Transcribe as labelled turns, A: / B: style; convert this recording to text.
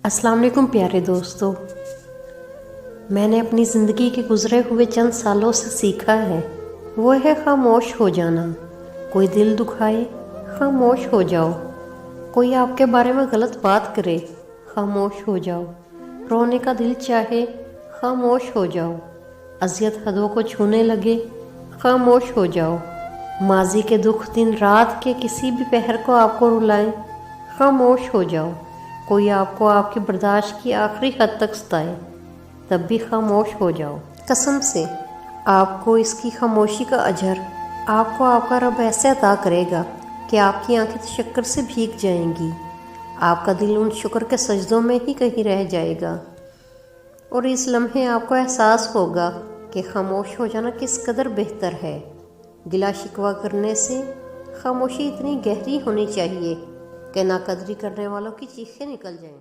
A: السلام علیکم پیارے دوستو، میں نے اپنی زندگی کے گزرے ہوئے چند سالوں سے سیکھا ہے، وہ ہے خاموش ہو جانا۔ کوئی دل دکھائے، خاموش ہو جاؤ۔ کوئی آپ کے بارے میں غلط بات کرے، خاموش ہو جاؤ۔ رونے کا دل چاہے، خاموش ہو جاؤ۔ اذیت حدوں کو چھونے لگے، خاموش ہو جاؤ۔ ماضی کے دکھ دن رات کے کسی بھی پہر کو آپ کو رلائیں، خاموش ہو جاؤ۔ کوئی آپ کو آپ کی برداشت کی آخری حد تک ستائے، تب بھی خاموش ہو جاؤ۔ قسم سے آپ کو اس کی خاموشی کا اجر آپ کو آپ کا رب ایسے عطا کرے گا کہ آپ کی آنکھیں شکر سے بھیگ جائیں گی، آپ کا دل ان شکر کے سجدوں میں ہی کہیں رہ جائے گا، اور اس لمحے آپ کو احساس ہوگا کہ خاموش ہو جانا کس قدر بہتر ہے۔ گلا شکوہ کرنے سے خاموشی اتنی گہری ہونی چاہیے کہ ناقدری کرنے والوں کی چیخیں نکل جائیں۔